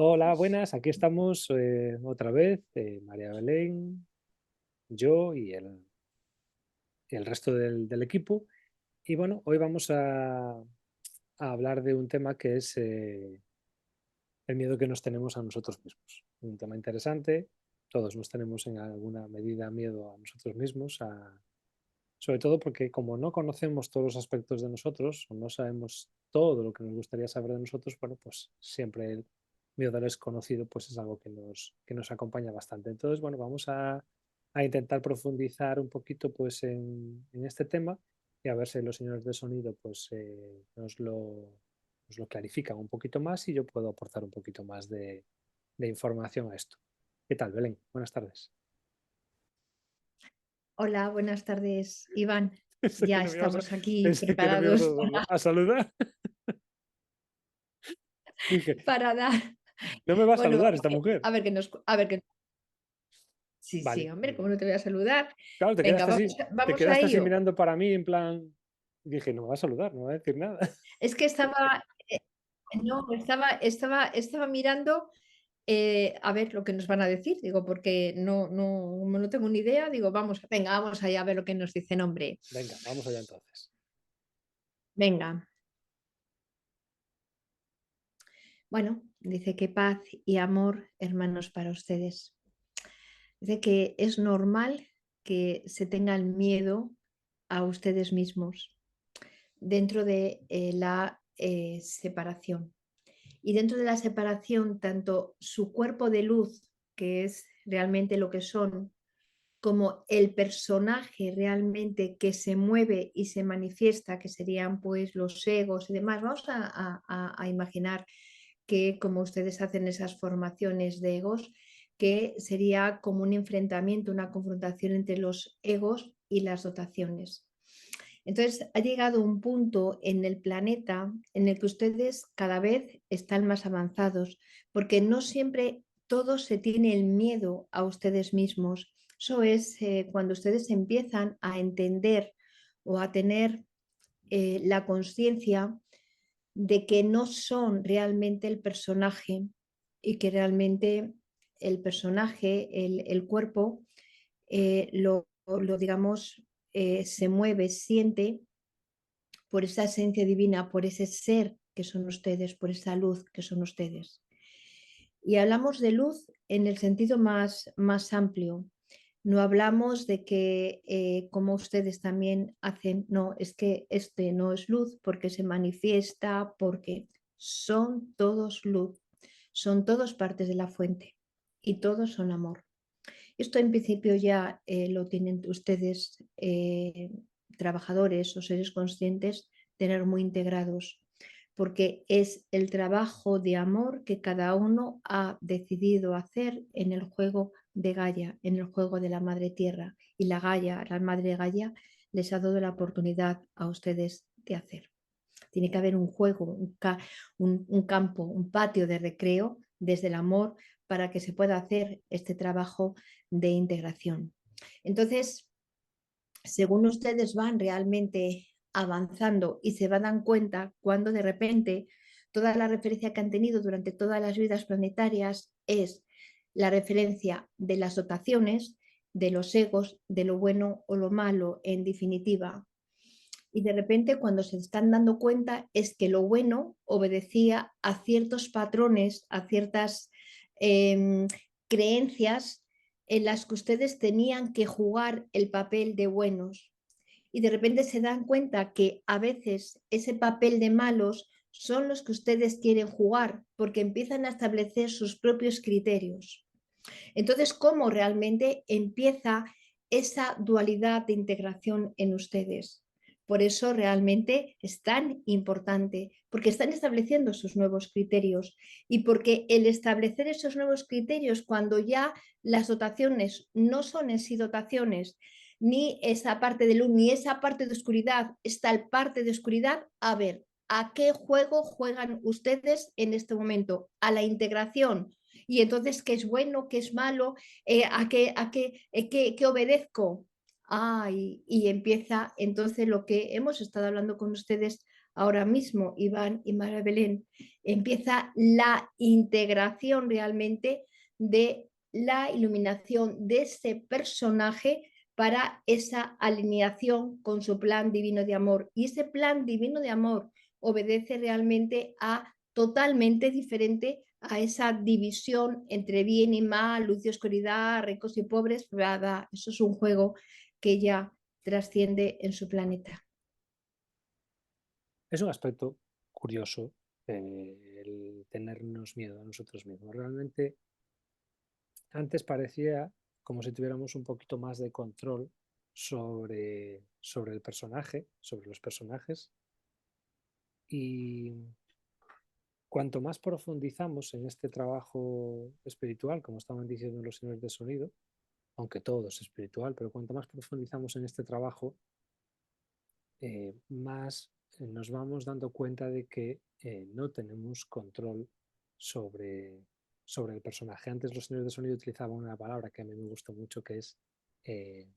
Hola, buenas, aquí estamos otra vez, María Belén, yo y el resto del equipo. Y bueno, hoy vamos a hablar de un tema que es el miedo que nos tenemos a nosotros mismos. Un tema interesante, todos nos tenemos en alguna medida miedo a nosotros mismos, sobre todo porque como no conocemos todos los aspectos de nosotros o no sabemos todo lo que nos gustaría saber de nosotros, bueno, pues siempre el miedo al desconocido pues es algo que nos acompaña bastante. Entonces, bueno, vamos a intentar profundizar un poquito pues en este tema y a ver si los señores de sonido pues nos lo clarifican un poquito más y yo puedo aportar un poquito más de información a esto. ¿Qué tal, Belén? Buenas tardes. Hola, buenas tardes, Iván. Pensé que Ya no me ibas a, estamos aquí pensé que no me ibas preparados a saludar. Dije, para dar. no me va a Bueno, saludar esta mujer. a ver que. Sí, sí, Vale, hombre, muy ¿cómo bien. no te voy a saludar? Claro, Venga, te vamos a quedaste así ello. mirando para mí en plan. Dije, no me va a saludar, no va a decir nada. Es que eh, no, estaba mirando a ver lo que nos van a decir. Digo, porque como no tengo ni idea. Digo, venga, vamos allá a ver lo que nos dicen, hombre. Venga, vamos allá entonces. Venga, bueno, dice que paz y amor, hermanos, para ustedes. Dice que es normal que se tengan miedo a ustedes mismos dentro de la separación. Y dentro de la separación, tanto su cuerpo de luz, que es realmente lo que son, como el personaje realmente que se mueve y se manifiesta, que serían pues los egos y demás. Vamos a imaginar que como ustedes hacen esas formaciones de egos, que sería como un enfrentamiento, una confrontación entre los egos y las dotaciones. Entonces, ha llegado un punto en el planeta en el que ustedes cada vez están más avanzados, porque no siempre todos se tiene el miedo a ustedes mismos. Eso es cuando ustedes empiezan a entender o a tener la conciencia de que no son realmente el personaje y que realmente el personaje, el cuerpo, digamos, se mueve, siente por esa esencia divina, por ese ser que son ustedes, por esa luz que son ustedes. Y hablamos de luz en el sentido más amplio. No hablamos de que, como ustedes también hacen, no, es que este no es luz porque se manifiesta, porque son todos luz, son todos partes de la fuente y todos son amor. Esto en principio ya lo tienen ustedes, trabajadores o seres conscientes, tener muy integrados, porque es el trabajo de amor que cada uno ha decidido hacer en el juego de Gaia, en el juego de la Madre Tierra. Y la Gaia, la Madre Gaia, les ha dado la oportunidad a ustedes de hacer. Tiene que haber un juego, un campo, un patio de recreo desde el amor para que se pueda hacer este trabajo de integración. Entonces, según ustedes van realmente avanzando y se van a dar cuenta cuando de repente toda la referencia que han tenido durante todas las vidas planetarias es la referencia de las dotaciones, de los egos, de lo bueno o lo malo, en definitiva. Y de repente cuando se están dando cuenta es que lo bueno obedecía a ciertos patrones, a ciertas eh, creencias en las que ustedes tenían que jugar el papel de buenos. Y de repente se dan cuenta que a veces ese papel de malos son los que ustedes quieren jugar porque empiezan a establecer sus propios criterios. Entonces, ¿cómo realmente empieza esa dualidad de integración en ustedes? Por eso realmente es tan importante, porque están estableciendo sus nuevos criterios y porque el establecer esos nuevos criterios cuando ya las dotaciones no son en sí dotaciones, ni esa parte de luz, ni esa parte de oscuridad, está el parte de oscuridad, a ver, ¿a qué juego juegan ustedes en este momento? ¿A la integración? Y entonces, ¿qué es bueno, qué es malo? ¿Qué obedezco? Y empieza entonces lo que hemos estado hablando con ustedes ahora mismo, Iván y María Belén, empieza la integración realmente de la iluminación de ese personaje para esa alineación con su plan divino de amor. Y ese plan divino de amor obedece realmente a totalmente diferente a esa división entre bien y mal, luz y oscuridad, ricos y pobres. Eso es un juego que ya trasciende en su planeta. Es un aspecto curioso, el tenernos miedo a nosotros mismos. Realmente antes parecía como si tuviéramos un poquito más de control sobre el personaje, sobre los personajes, y cuanto más profundizamos en este trabajo espiritual, como estaban diciendo los señores de sonido, aunque todo es espiritual, pero cuanto más profundizamos en este trabajo, más nos vamos dando cuenta de que no tenemos control sobre el personaje. Antes los señores de sonido utilizaban una palabra que a mí me gustó mucho, que es, eh,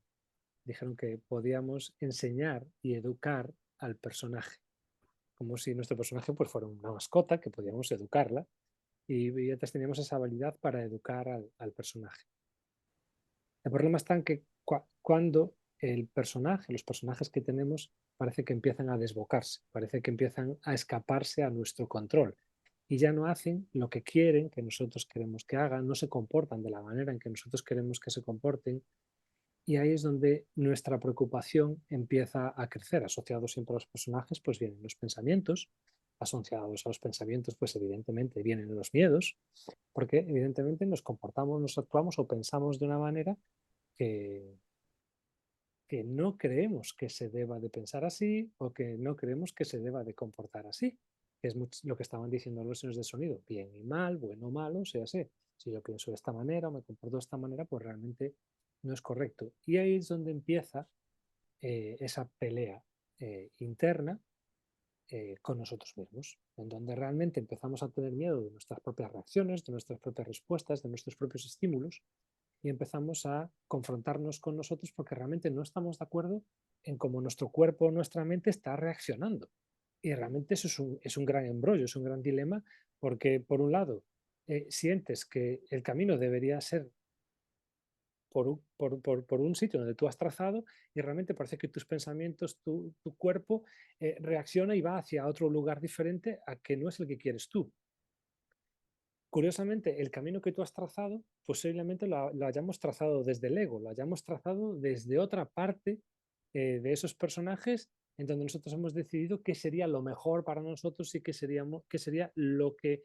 dijeron que podíamos enseñar y educar al personaje, como si nuestro personaje pues, fuera una mascota, que podíamos educarla, y antes teníamos esa habilidad para educar al personaje. El problema está en que cuando el personaje, los personajes que tenemos, parece que empiezan a desbocarse, parece que empiezan a escaparse a nuestro control y ya no hacen lo que quieren, que nosotros queremos que hagan, no se comportan de la manera en que nosotros queremos que se comporten, y ahí es donde nuestra preocupación empieza a crecer. Asociados siempre a los personajes, pues vienen los pensamientos, asociados a los pensamientos, pues evidentemente vienen los miedos, porque evidentemente nos comportamos, nos actuamos o pensamos de una manera que, que no creemos que se deba de pensar así o que no creemos que se deba de comportar así. Es lo que estaban diciendo los señores de sonido, bien y mal, bueno o malo, sea sé. Si yo pienso de esta manera o me comporto de esta manera, pues realmente no es correcto. Y ahí es donde empieza esa pelea interna con nosotros mismos, en donde realmente empezamos a tener miedo de nuestras propias reacciones, de nuestras propias respuestas, de nuestros propios estímulos, y empezamos a confrontarnos con nosotros porque realmente no estamos de acuerdo en cómo nuestro cuerpo o nuestra mente está reaccionando. Y realmente eso es un gran embrollo, es un gran dilema, porque por un lado sientes que el camino debería ser por un sitio donde tú has trazado y realmente parece que tus pensamientos, tu cuerpo reacciona y va hacia otro lugar diferente a que no es el que quieres tú. Curiosamente, el camino que tú has trazado, posiblemente lo hayamos trazado desde el ego, lo hayamos trazado desde otra parte de esos personajes en donde nosotros hemos decidido qué sería lo mejor para nosotros y qué sería lo que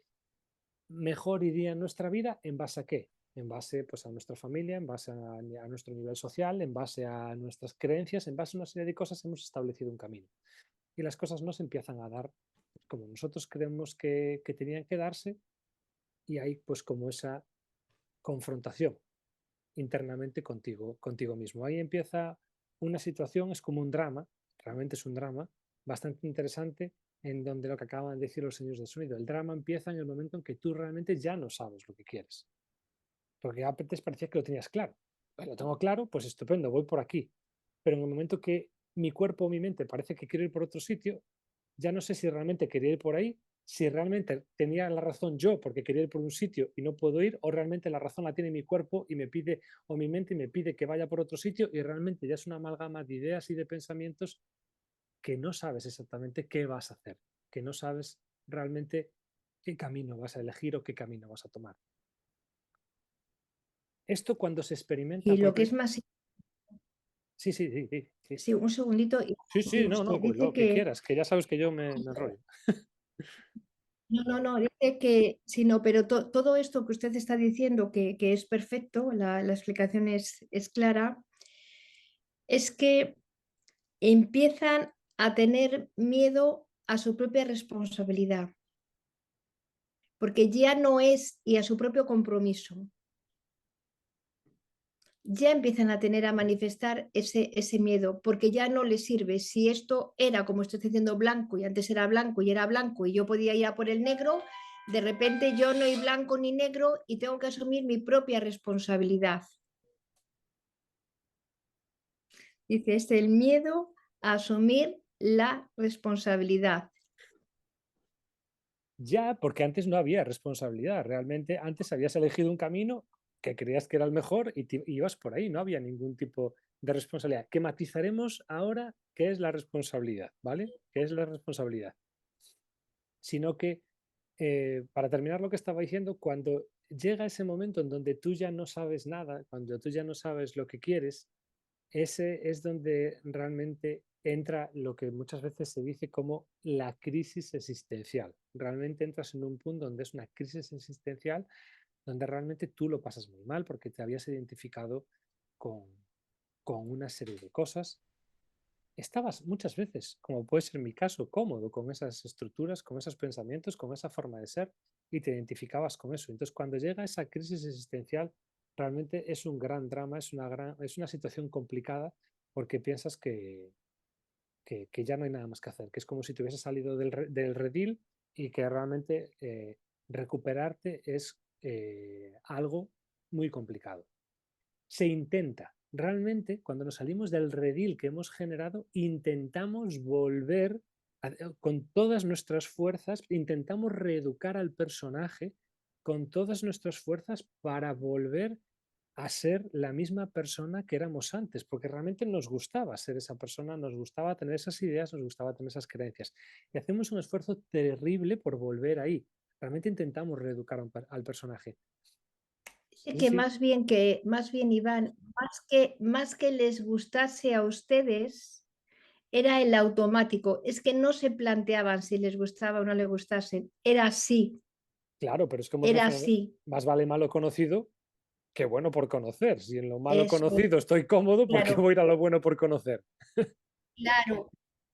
mejor iría en nuestra vida en base a qué. En base pues, a nuestra familia, en base a nuestro nivel social, en base a nuestras creencias, en base a una serie de cosas hemos establecido un camino. Y las cosas no se empiezan a dar como nosotros creemos que tenían que darse, y hay pues como esa confrontación internamente contigo mismo. Ahí empieza una situación, es como un drama, realmente es un drama bastante interesante, en donde lo que acaban de decir los señores del sonido, el drama empieza en el momento en que tú realmente ya no sabes lo que quieres, porque antes parecía que lo tenías claro. Pues lo tengo claro, pues estupendo, voy por aquí. Pero en el momento que mi cuerpo o mi mente parece que quiere ir por otro sitio, ya no sé si realmente quería ir por ahí, si realmente tenía la razón yo porque quería ir por un sitio y no puedo ir, o realmente la razón la tiene mi cuerpo y me pide, o mi mente y me pide que vaya por otro sitio, y realmente ya es una amalgama de ideas y de pensamientos que no sabes exactamente qué vas a hacer, que no sabes realmente qué camino vas a elegir o qué camino vas a tomar. Esto cuando se experimenta Y por... lo que es más, Sí, sí, sí, sí, sí. sí, un segundito, y Sí, sí, no, no, usted pues dice lo que que, quieras, que ya sabes que yo me enrollo. no, no, no, dice que, sí, no, pero todo esto que usted está diciendo, que es perfecto, la explicación es clara, es que empiezan a tener miedo a su propia responsabilidad, porque ya no es, y a su propio compromiso, ya empiezan a tener, a manifestar ese miedo, porque ya no les sirve. Si esto era, como estoy diciendo, blanco y antes era blanco y era blanco y yo podía ir a por el negro, de repente yo no hay blanco ni negro y tengo que asumir mi propia responsabilidad. Dice, es el miedo a asumir la responsabilidad. Ya, porque antes no había responsabilidad. Realmente antes habías elegido un camino que creías que era el mejor y ibas por ahí. No había ningún tipo de responsabilidad. Que matizaremos ahora qué es la responsabilidad, ¿vale? ¿Qué es la responsabilidad? Sino que, para terminar lo que estaba diciendo, cuando llega ese momento en donde tú ya no sabes nada, cuando tú ya no sabes lo que quieres, ese es donde realmente entra lo que muchas veces se dice como la crisis existencial. Realmente entras en un punto donde es una crisis existencial, donde realmente tú lo pasas muy mal porque te habías identificado con, con una serie de cosas. Estabas muchas veces, como puede ser mi caso, cómodo con esas estructuras, con esos pensamientos, con esa forma de ser y te identificabas con eso. Entonces, cuando llega esa crisis existencial, realmente es un gran drama, es una situación complicada porque piensas que ya no hay nada más que hacer, que es como si te hubieses salido del redil y que realmente recuperarte es algo muy complicado. Se intenta. Realmente, cuando nos salimos del redil que hemos generado, intentamos volver con todas nuestras fuerzas, intentamos reeducar al personaje con todas nuestras fuerzas para volver a ser la misma persona que éramos antes, porque realmente nos gustaba ser esa persona, nos gustaba tener esas ideas, nos gustaba tener esas creencias. Y hacemos un esfuerzo terrible por volver ahí. Realmente intentamos reeducar al personaje. Dice Sí, que sí, más bien, Iván, más que les gustase a ustedes, era el automático. Es que no se planteaban si les gustaba o no les gustase. claro, pero es como se Era dice, así. más vale malo conocido que bueno por conocer. Si en lo malo Eso es, conocido estoy cómodo, ¿por qué claro, voy a ir a lo bueno por conocer? claro.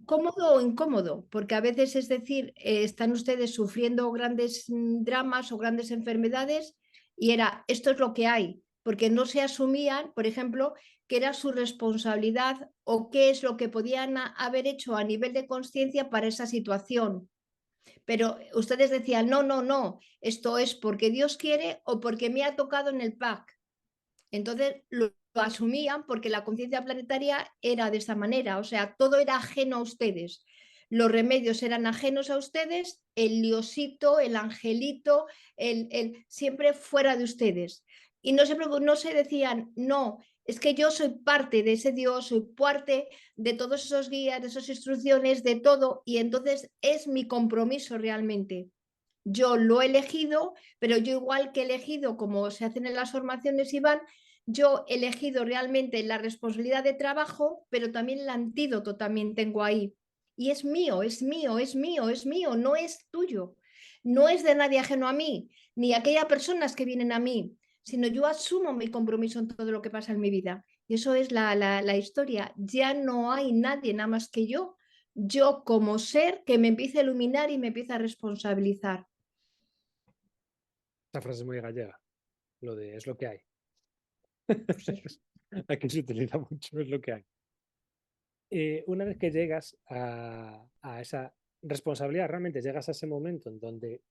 Cómodo o incómodo, porque a veces es decir, están ustedes sufriendo grandes dramas o grandes enfermedades y era, esto es lo que hay, porque no se asumían, por ejemplo, que era su responsabilidad o qué es lo que podían haber hecho a nivel de conciencia para esa situación. Pero ustedes decían, no, no, no, esto es porque Dios quiere o porque me ha tocado en el pack. Entonces lo asumían porque la conciencia planetaria era de esa manera, o sea, todo era ajeno a ustedes. Los remedios eran ajenos a ustedes, el liosito, el angelito, siempre fuera de ustedes. Y no se decían, no, es que yo soy parte de ese Dios, soy parte de todos esos guías, de esas instrucciones, de todo, y entonces es mi compromiso realmente. Yo lo he elegido, pero yo igual que he elegido, como se hacen en las formaciones, Iván, yo he elegido realmente la responsabilidad de trabajo, pero también el antídoto también tengo ahí. Y es mío, es mío, es mío, es mío, no es tuyo. No es de nadie ajeno a mí, ni aquellas personas que vienen a mí, sino yo asumo mi compromiso en todo lo que pasa en mi vida. Y eso es la historia. Ya no hay nadie nada más que yo como ser que me empieza a iluminar y me empieza a responsabilizar. Esa frase es muy gallega, lo de es lo que hay. Pues eso. Aquí se utiliza mucho, es lo que hay. Una vez que llegas a esa responsabilidad, realmente llegas a ese momento en donde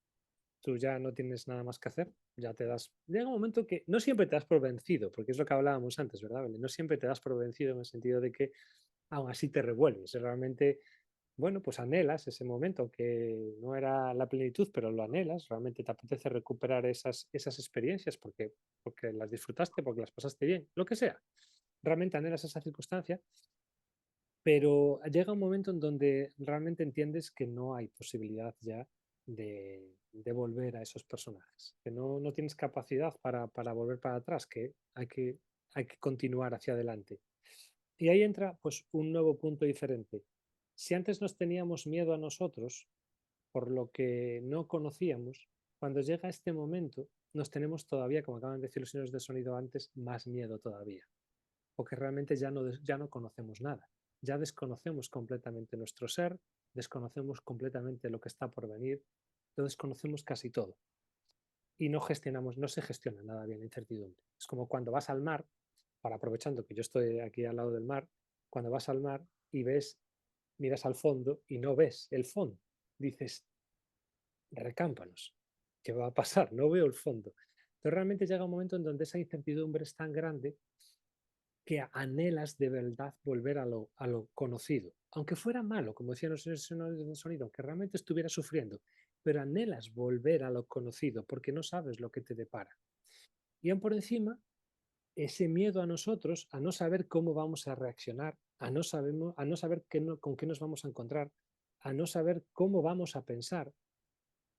tú ya no tienes nada más que hacer, ya te das, llega un momento que no siempre te das por vencido, porque es lo que hablábamos antes, ¿verdad, Belén? No siempre te das por vencido en el sentido de que aún así te revuelves, realmente, bueno, pues anhelas ese momento que no era la plenitud, pero lo anhelas, realmente te apetece recuperar esas experiencias porque las disfrutaste, porque las pasaste bien, lo que sea. Realmente anhelas esa circunstancia, pero llega un momento en donde realmente entiendes que no hay posibilidad ya de volver a esos personajes, que no tienes capacidad para volver para atrás, que hay que continuar hacia adelante. Y ahí entra pues un nuevo punto diferente. Si antes nos teníamos miedo a nosotros por lo que no conocíamos, cuando llega este momento nos tenemos todavía, como acaban de decir los señores de sonido antes, más miedo todavía porque realmente ya no conocemos nada. Ya desconocemos completamente nuestro ser, desconocemos completamente lo que está por venir, lo desconocemos casi todo. Y no gestionamos, no se gestiona nada bien la incertidumbre. Es como cuando vas al mar, para aprovechando que yo estoy aquí al lado del mar, cuando vas al mar y ves, miras al fondo y no ves el fondo. Dices, recámpanos, ¿qué va a pasar? No veo el fondo. Entonces realmente llega un momento en donde esa incertidumbre es tan grande que anhelas de verdad volver a lo conocido, aunque fuera malo, como decían los señores de sonido, aunque realmente estuviera sufriendo, pero anhelas volver a lo conocido porque no sabes lo que te depara. Y aún por encima, ese miedo a nosotros, a no saber cómo vamos a reaccionar, a no saber con qué nos vamos a encontrar, a no saber cómo vamos a pensar,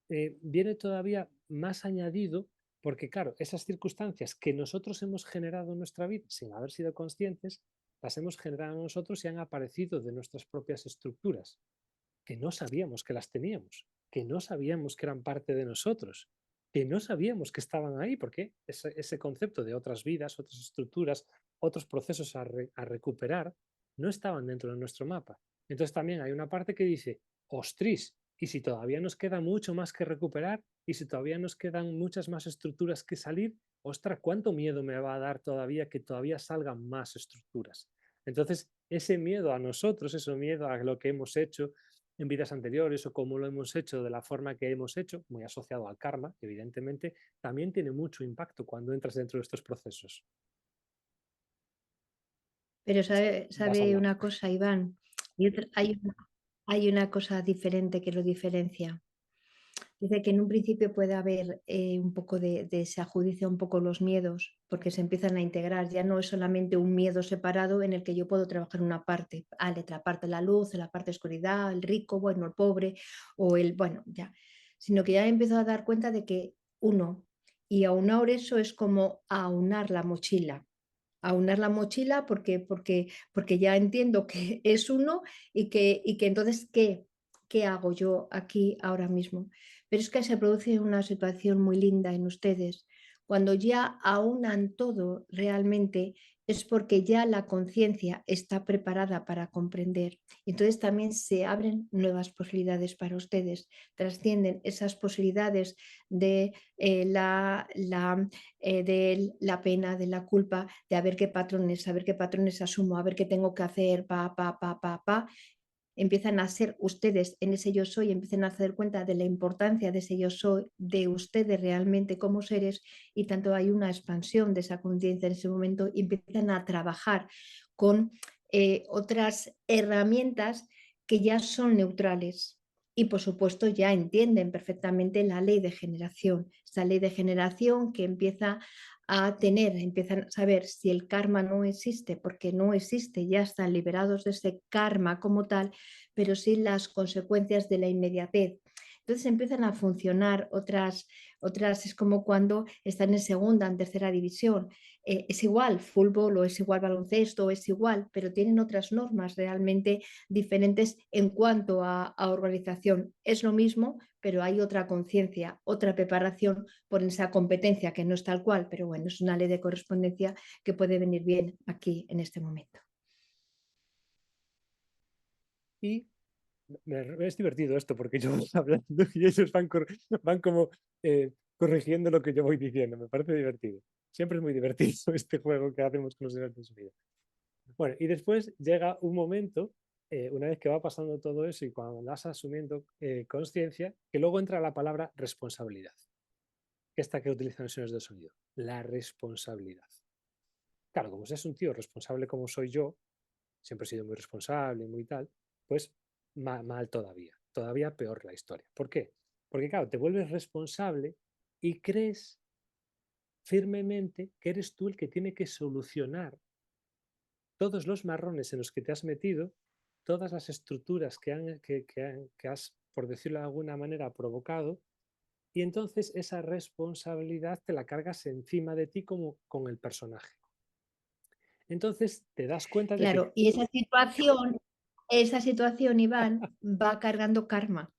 viene todavía más añadido porque, claro, esas circunstancias que nosotros hemos generado en nuestra vida sin haber sido conscientes, las hemos generado nosotros y han aparecido de nuestras propias estructuras, que no sabíamos que las teníamos, que no sabíamos que eran parte de nosotros, que no sabíamos que estaban ahí, porque ese concepto de otras vidas, otras estructuras, otros procesos a recuperar, no estaban dentro de nuestro mapa. Entonces también hay una parte que dice, ostris, y si todavía nos queda mucho más que recuperar, y si todavía nos quedan muchas más estructuras que salir, ostra, ¿cuánto miedo me va a dar todavía que todavía salgan más estructuras? Entonces, ese miedo a nosotros, ese miedo a lo que hemos hecho, en vidas anteriores o cómo lo hemos hecho de la forma que hemos hecho, muy asociado al karma, evidentemente, también tiene mucho impacto cuando entras dentro de estos procesos. Pero Vas a sabe hablar. una cosa, Iván, hay una cosa diferente que lo diferencia. Dice que en un principio puede haber un poco se ajudicia un poco los miedos porque se empiezan a integrar. Ya no es solamente un miedo separado en el que yo puedo trabajar una parte, la parte de la luz, la parte de oscuridad, el rico, bueno, el pobre o bueno, ya. Sino que ya empiezo a dar cuenta de que uno, y aunar eso es como aunar la mochila. Aunar la mochila porque ya entiendo que es uno y que entonces, ¿qué hago yo aquí ahora mismo? Pero es que se produce una situación muy linda en ustedes. Cuando ya aunan todo realmente es porque ya la conciencia está preparada para comprender. Entonces también se abren nuevas posibilidades para ustedes, trascienden esas posibilidades de de la pena, de la culpa, de a ver qué patrones asumo, a ver qué tengo que hacer, empiezan a ser ustedes en ese yo soy, empiezan a hacer cuenta de la importancia de ese yo soy, de ustedes realmente como seres, y tanto hay una expansión de esa conciencia en ese momento y empiezan a trabajar con otras herramientas que ya son neutrales. Y por supuesto ya entienden perfectamente la ley de generación, esa ley de generación que empiezan a saber si el karma no existe, porque no existe, ya están liberados de ese karma como tal, pero sí las consecuencias de la inmediatez. Entonces empiezan a funcionar es como cuando están en segunda, en tercera división. Es igual fútbol o es igual baloncesto, es igual, pero tienen otras normas realmente diferentes en cuanto a organización. Es lo mismo, pero hay otra conciencia, otra preparación por esa competencia que no es tal cual, pero bueno, es una ley de correspondencia que puede venir bien aquí en este momento. Y es divertido esto porque yo voy hablando y ellos van como corrigiendo lo que yo voy diciendo. Me parece divertido. Siempre es muy divertido este juego que hacemos con los señores de sonido. Bueno, y después llega un momento, una vez que va pasando todo eso y cuando vas asumiendo conciencia, que luego entra la palabra responsabilidad, que esta que utilizan los señores de sonido, la responsabilidad. Claro, como seas un tío responsable como soy yo, siempre he sido muy responsable y muy tal, pues mal todavía, todavía peor la historia. ¿Por qué? Porque claro, te vuelves responsable y crees firmemente que eres tú el que tiene que solucionar todos los marrones en los que te has metido, todas las estructuras que has, por decirlo de alguna manera, provocado, y entonces esa responsabilidad te la cargas encima de ti como con el personaje. Entonces te das cuenta de que, Claro, y esa situación, Iván, va cargando karma, va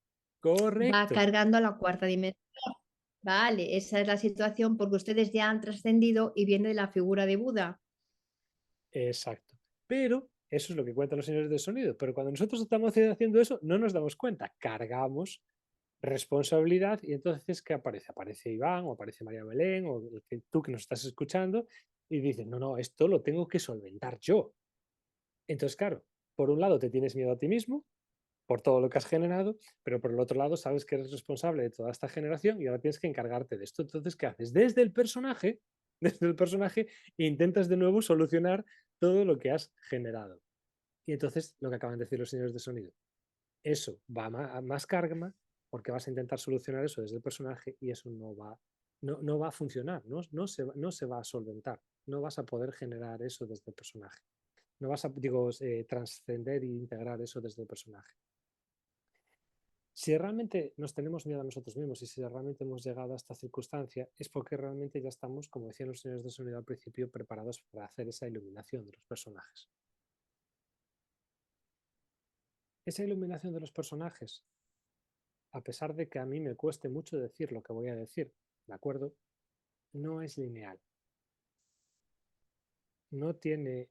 correcto, cargando a la cuarta dimensión. Vale, esa es la situación porque ustedes ya han trascendido y viene de la figura de Buda. exacto. Pero eso es lo que cuentan los señores de sonido. Pero cuando nosotros estamos haciendo eso, no nos damos cuenta. Cargamos responsabilidad y entonces, ¿qué aparece? Aparece Iván o aparece María Belén o tú que nos estás escuchando y dices, no, no, esto lo tengo que solventar yo. Entonces, claro, por un lado te tienes miedo a ti mismo por todo lo que has generado, pero por el otro lado sabes que eres responsable de toda esta generación y ahora tienes que encargarte de esto. Entonces, ¿qué haces? Desde el personaje, desde el personaje, intentas de nuevo solucionar todo lo que has generado. Y entonces, lo que acaban de decir los señores de sonido, eso va a más karma porque vas a intentar solucionar eso desde el personaje y eso no va a funcionar, no se va a solventar, no vas a poder generar eso desde el personaje, no vas a, digo, trascender e integrar eso desde el personaje. Si realmente nos tenemos miedo a nosotros mismos y si realmente hemos llegado a esta circunstancia, es porque realmente ya estamos, como decían los señores de sonido al principio, preparados para hacer esa iluminación de los personajes. Esa iluminación de los personajes, a pesar de que a mí me cueste mucho decir lo que voy a decir, ¿de acuerdo? No es lineal. No tiene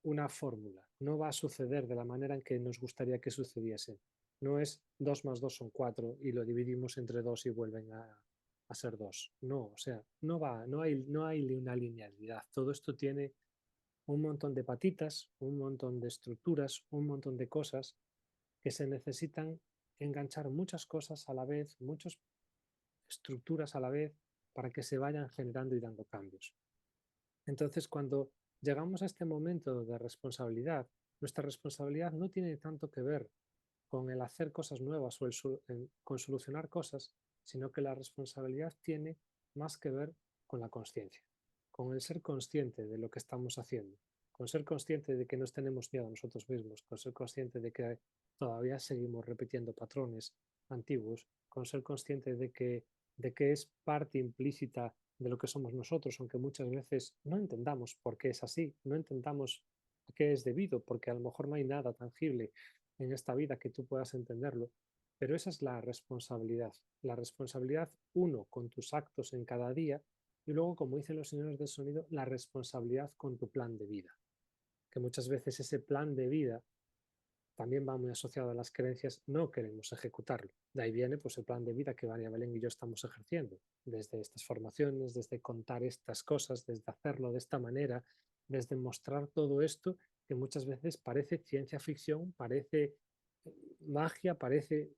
una fórmula, no va a suceder de la manera en que nos gustaría que sucediese. No es 2 más 2 son 4 y lo dividimos entre 2 y vuelven a ser 2. No, o sea, no hay una linealidad. Todo esto tiene un montón de patitas, un montón de estructuras, un montón de cosas que se necesitan enganchar muchas cosas a la vez, muchas estructuras a la vez para que se vayan generando y dando cambios. Entonces, cuando llegamos a este momento de responsabilidad, nuestra responsabilidad no tiene tanto que ver con el hacer cosas nuevas o con solucionar cosas, sino que la responsabilidad tiene más que ver con la conciencia, con el ser consciente de lo que estamos haciendo, con ser consciente de que nos tenemos miedo a nosotros mismos, con ser consciente de que todavía seguimos repitiendo patrones antiguos, con ser consciente de que es parte implícita de lo que somos nosotros, aunque muchas veces no entendamos por qué es así, no entendamos a qué es debido, porque a lo mejor no hay nada tangible en esta vida que tú puedas entenderlo, pero esa es la responsabilidad uno con tus actos en cada día y luego, como dicen los señores del sonido, la responsabilidad con tu plan de vida, que muchas veces ese plan de vida también va muy asociado a las creencias, no queremos ejecutarlo. De ahí viene pues el plan de vida que María Belén y yo estamos ejerciendo, desde estas formaciones, desde contar estas cosas, desde hacerlo de esta manera, desde mostrar todo esto que muchas veces parece ciencia ficción, parece magia, parece,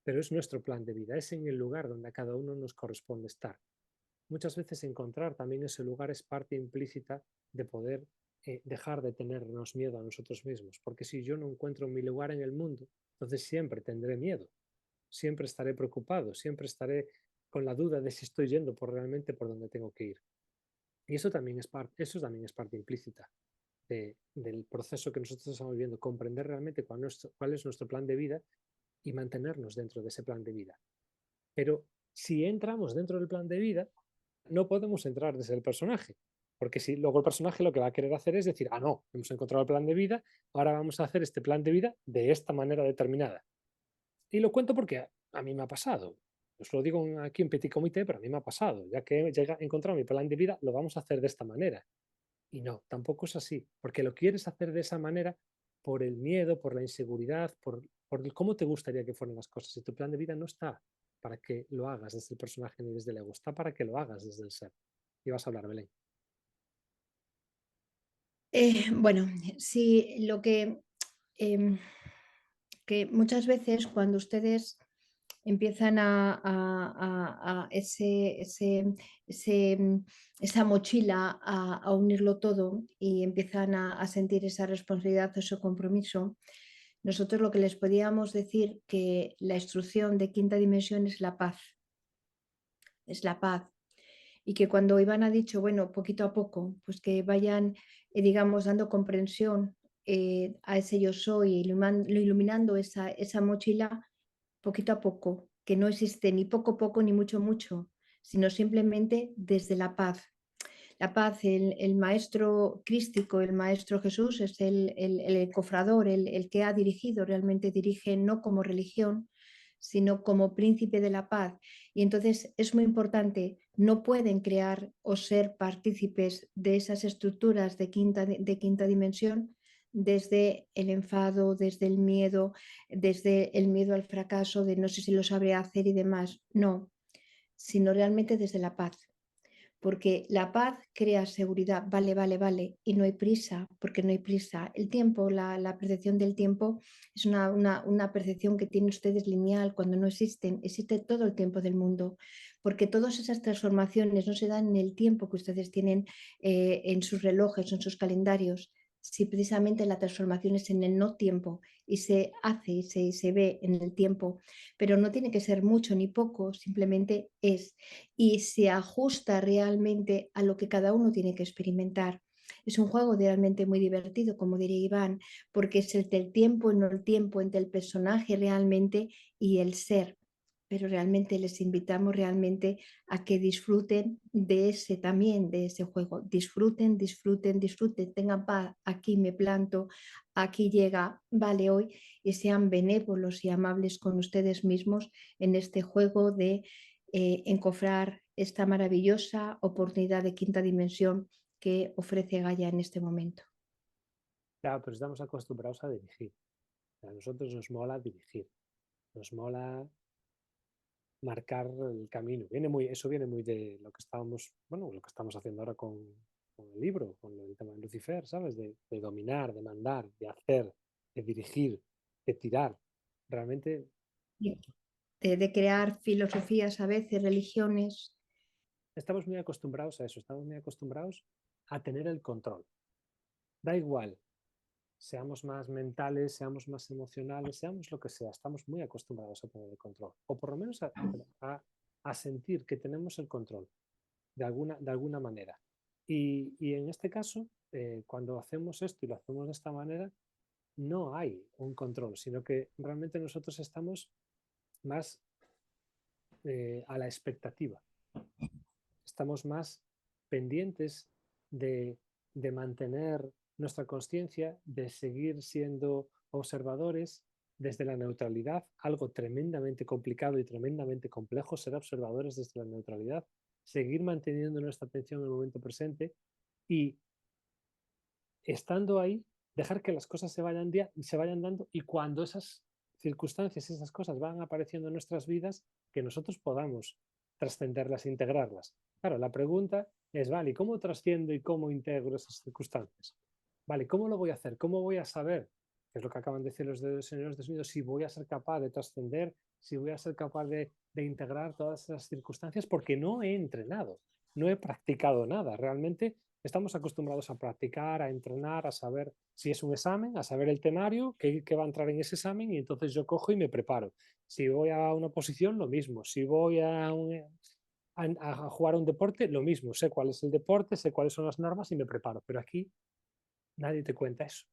pero es nuestro plan de vida, es en el lugar donde a cada uno nos corresponde estar. Muchas veces encontrar también ese lugar es parte implícita de poder dejar de tenernos miedo a nosotros mismos, porque si yo no encuentro mi lugar en el mundo, entonces siempre tendré miedo, siempre estaré preocupado, siempre estaré con la duda de si estoy yendo por realmente por donde tengo que ir. Y eso también es parte implícita del proceso que nosotros estamos viviendo, comprender realmente cuál es nuestro plan de vida y mantenernos dentro de ese plan de vida. Pero si entramos dentro del plan de vida, no podemos entrar desde el personaje, porque si luego el personaje lo que va a querer hacer es decir, ah, no, hemos encontrado el plan de vida, ahora vamos a hacer este plan de vida de esta manera determinada. Y lo cuento porque a mí me ha pasado. Os lo digo aquí en petit comité, pero a mí me ha pasado. Ya que he encontrado mi plan de vida, lo vamos a hacer de esta manera. Y no, tampoco es así, porque lo quieres hacer de esa manera por el miedo, por la inseguridad, por cómo te gustaría que fueran las cosas. Y tu plan de vida no está para que lo hagas desde el personaje ni desde el ego, está para que lo hagas desde el ser. Y vas a hablar, Belén. Bueno, sí, em, que muchas veces cuando ustedes empiezan esa mochila a unirlo todo y empiezan a sentir esa responsabilidad, ese compromiso, nosotros lo que les podíamos decir que la instrucción de quinta dimensión es la paz. Y que cuando Iván ha dicho, bueno, poquito a poco, pues que vayan, digamos, dando comprensión a ese yo soy, iluminando esa mochila poquito a poco, que no existe ni poco a poco ni mucho mucho, sino simplemente desde la paz. La paz, el maestro crístico, el maestro Jesús es el cofrador, el que ha dirigido, realmente dirige no como religión, sino como príncipe de la paz. Y entonces es muy importante, no pueden crear o ser partícipes de esas estructuras de quinta dimensión desde el enfado, desde el miedo al fracaso, de no sé si lo sabré hacer y demás. No, sino realmente desde la paz, porque la paz crea seguridad, vale, vale, vale, y no hay prisa, porque no hay prisa. El tiempo, la percepción del tiempo es una percepción que tienen ustedes lineal cuando no existen, existe todo el tiempo del mundo, porque todas esas transformaciones no se dan en el tiempo que ustedes tienen en sus relojes, en sus calendarios, si precisamente la transformación es en el no tiempo y se hace y se ve en el tiempo, pero no tiene que ser mucho ni poco, simplemente es y se ajusta realmente a lo que cada uno tiene que experimentar. Es un juego realmente muy divertido, como diría Iván, porque es el del tiempo y no el tiempo entre el personaje realmente y el ser. Pero realmente les invitamos realmente a que disfruten de ese también, de ese juego. Disfruten, disfruten, disfruten, tengan paz, aquí me planto, aquí llega, vale hoy, y sean benévolos y amables con ustedes mismos en este juego de encofrar esta maravillosa oportunidad de quinta dimensión que ofrece Gaia en este momento. Claro, pero estamos acostumbrados a dirigir. A nosotros nos mola dirigir, nos mola marcar el camino. Eso viene muy de lo que estábamos, bueno, lo que estamos haciendo ahora con el libro, con el tema de Lucifer, ¿sabes? De dominar, de mandar, de hacer, de dirigir, de tirar. Realmente De crear filosofías a veces, religiones. estamos muy acostumbrados a eso, estamos muy acostumbrados a tener el control. Da igual, seamos más mentales, seamos más emocionales, seamos lo que sea, estamos muy acostumbrados a tener el control. O por lo menos a sentir que tenemos el control de alguna manera. Y en este caso, cuando hacemos esto y lo hacemos de esta manera, no hay un control, sino que realmente nosotros estamos más a la expectativa. Estamos más pendientes de, de mantener nuestra conciencia, de seguir siendo observadores desde la neutralidad, algo tremendamente complicado y tremendamente complejo, ser observadores desde la neutralidad, seguir manteniendo nuestra atención en el momento presente y estando ahí, dejar que las cosas se vayan dando y cuando esas circunstancias, esas cosas van apareciendo en nuestras vidas, que nosotros podamos trascenderlas e integrarlas. Claro, la pregunta es, vale, ¿cómo trasciendo y cómo integro esas circunstancias? Vale, ¿cómo lo voy a hacer? ¿Cómo voy a saber, que es lo que acaban de decir los señores de sonido, si voy a ser capaz de trascender, si voy a ser capaz de integrar todas esas circunstancias? Porque no he entrenado, no he practicado nada. Realmente estamos acostumbrados a practicar, a entrenar, a saber si es un examen, a saber el temario, qué va a entrar en ese examen y entonces yo cojo y me preparo. Si voy a una posición, lo mismo. Si voy a jugar a un deporte, lo mismo. Sé cuál es el deporte, sé cuáles son las normas y me preparo. Pero aquí nadie te cuenta eso.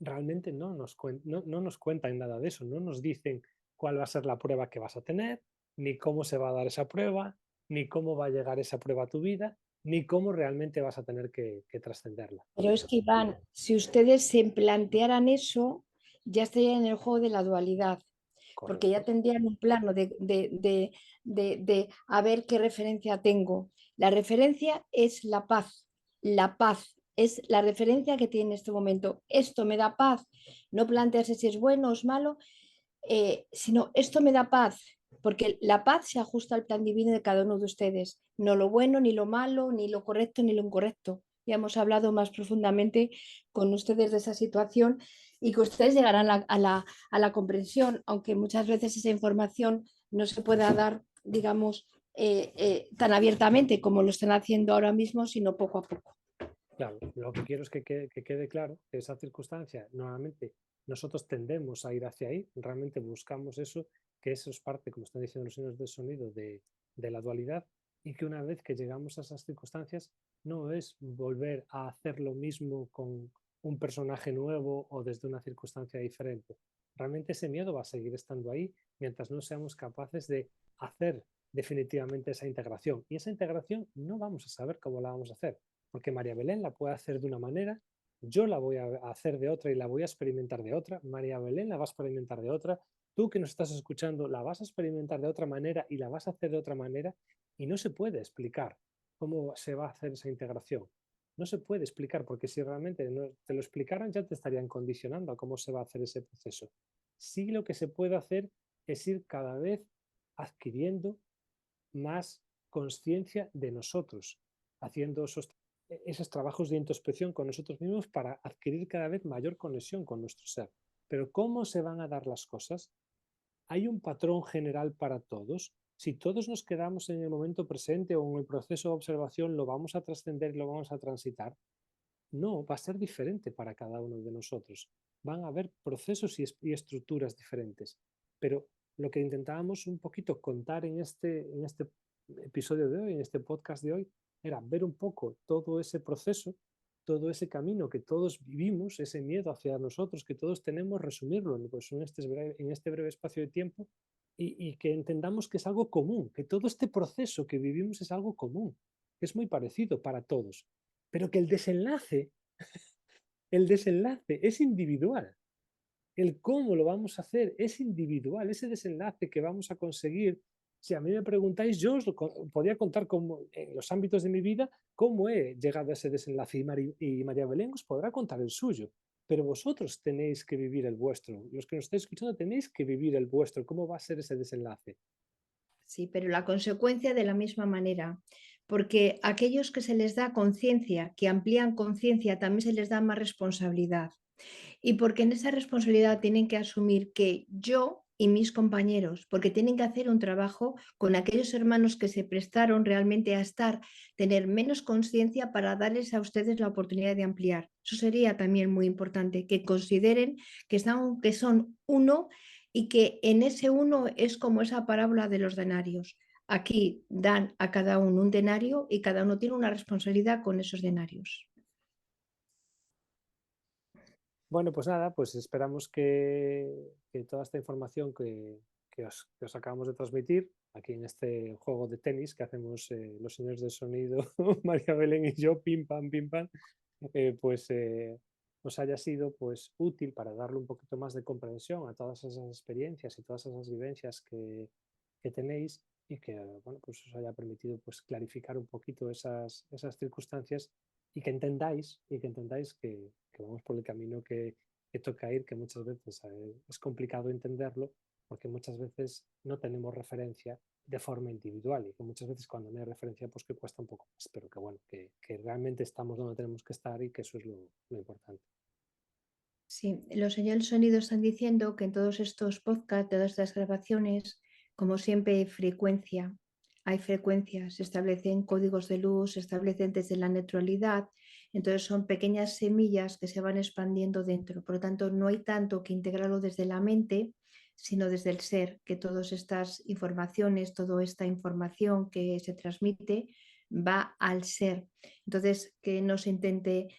Realmente no nos cuentan nada de eso. No nos dicen cuál va a ser la prueba que vas a tener, ni cómo se va a dar esa prueba, ni cómo va a llegar esa prueba a tu vida, ni cómo realmente vas a tener que trascenderla. Pero es que, Iván, si ustedes se plantearan eso, ya estarían en el juego de la dualidad, porque ya Correcto. tendrían un plano de a ver qué referencia tengo. La referencia es la paz es la referencia que tiene en este momento. Esto me da paz, no plantearse si es bueno o es malo, sino esto me da paz, porque la paz se ajusta al plan divino de cada uno de ustedes, no lo bueno, ni lo malo, ni lo correcto, ni lo incorrecto. Ya hemos hablado más profundamente con ustedes de esa situación y que ustedes llegarán a la comprensión, aunque muchas veces esa información no se pueda dar, digamos, tan abiertamente como lo están haciendo ahora mismo, sino poco a poco. Claro, lo que quiero es que quede claro que esa circunstancia, normalmente nosotros tendemos a ir hacia ahí, realmente buscamos eso, que eso es parte, como están diciendo los señores del sonido, de la dualidad, y que una vez que llegamos a esas circunstancias, no es volver a hacer lo mismo con un personaje nuevo o desde una circunstancia diferente. Realmente ese miedo va a seguir estando ahí mientras no seamos capaces de hacer definitivamente esa integración. Y esa integración no vamos a saber cómo la vamos a hacer porque María Belén la puede hacer de una manera, yo la voy a hacer de otra y la voy a experimentar de otra, María Belén la va a experimentar de otra, tú que nos estás escuchando la vas a experimentar de otra manera y la vas a hacer de otra manera y no se puede explicar cómo se va a hacer esa integración. No se puede explicar porque si realmente no te lo explicaran ya te estarían condicionando a cómo se va a hacer ese proceso. Sí lo que se puede hacer es ir cada vez adquiriendo más conciencia de nosotros, haciendo esos trabajos de introspección con nosotros mismos para adquirir cada vez mayor conexión con nuestro ser. Pero ¿cómo se van a dar las cosas? ¿Hay un patrón general para todos? Si todos nos quedamos en el momento presente o en el proceso de observación, ¿lo vamos a trascender y lo vamos a transitar? No, va a ser diferente para cada uno de nosotros. Van a haber procesos y estructuras diferentes. Pero lo que intentábamos un poquito contar en este episodio de hoy, en este podcast de hoy, era ver un poco todo ese proceso, todo ese camino que todos vivimos, ese miedo hacia nosotros que todos tenemos, resumirlo pues, en este breve espacio de tiempo y que entendamos que es algo común, que todo este proceso que vivimos es algo común, que es muy parecido para todos, pero que el desenlace es individual. El cómo lo vamos a hacer es individual. Ese desenlace que vamos a conseguir, si a mí me preguntáis, yo os podría contar cómo, en los ámbitos de mi vida cómo he llegado a ese desenlace y María Belén os podrá contar el suyo. Pero vosotros tenéis que vivir el vuestro. Los que nos estáis escuchando tenéis que vivir el vuestro. ¿Cómo va a ser ese desenlace? Sí, pero la consecuencia de la misma manera, porque aquellos que se les da conciencia, que amplían conciencia, también se les da más responsabilidad. Y porque en esa responsabilidad tienen que asumir que yo y mis compañeros, porque tienen que hacer un trabajo con aquellos hermanos que se prestaron realmente a estar, tener menos conciencia para darles a ustedes la oportunidad de ampliar. Eso sería también muy importante, que consideren que son uno y que en ese uno es como esa parábola de los denarios. Aquí dan a cada uno un denario y cada uno tiene una responsabilidad con esos denarios. Bueno, pues nada, pues esperamos que toda esta información que os acabamos de transmitir aquí en este juego de tenis que hacemos los señores de sonido, María Belén y yo, pim pam, pues os haya sido pues útil para darle un poquito más de comprensión a todas esas experiencias y todas esas vivencias que tenéis y que bueno, pues os haya permitido pues clarificar un poquito esas circunstancias y que entendáis que vamos por el camino que toca ir, que muchas veces es complicado entenderlo porque muchas veces no tenemos referencia de forma individual y que muchas veces cuando no hay referencia pues que cuesta un poco más, pero que bueno, que realmente estamos donde tenemos que estar y que eso es lo importante. Sí, los señores del sonido están diciendo que en todos estos podcasts, todas estas grabaciones, como siempre hay frecuencias, se establecen códigos de luz, se establecen desde la neutralidad, entonces son pequeñas semillas que se van expandiendo dentro. Por lo tanto, no hay tanto que integrarlo desde la mente, sino desde el ser, que todas estas informaciones, toda esta información que se transmite va al ser. Entonces, que no se intente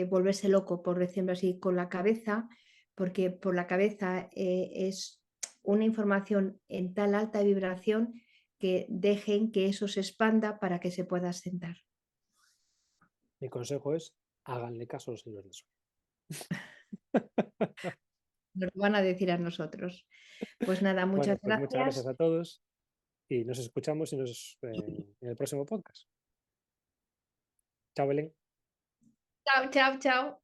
volverse loco, por decirlo así, con la cabeza, porque por la cabeza es una información en tal alta vibración que dejen que eso se expanda para que se pueda asentar. Mi consejo es háganle caso a los señores de sonido. Nos lo van a decir a nosotros. Pues nada, Bueno, muchas pues muchas gracias gracias. a todos y nos escuchamos en el próximo podcast. Chao, Belén. Chao, chao, chao.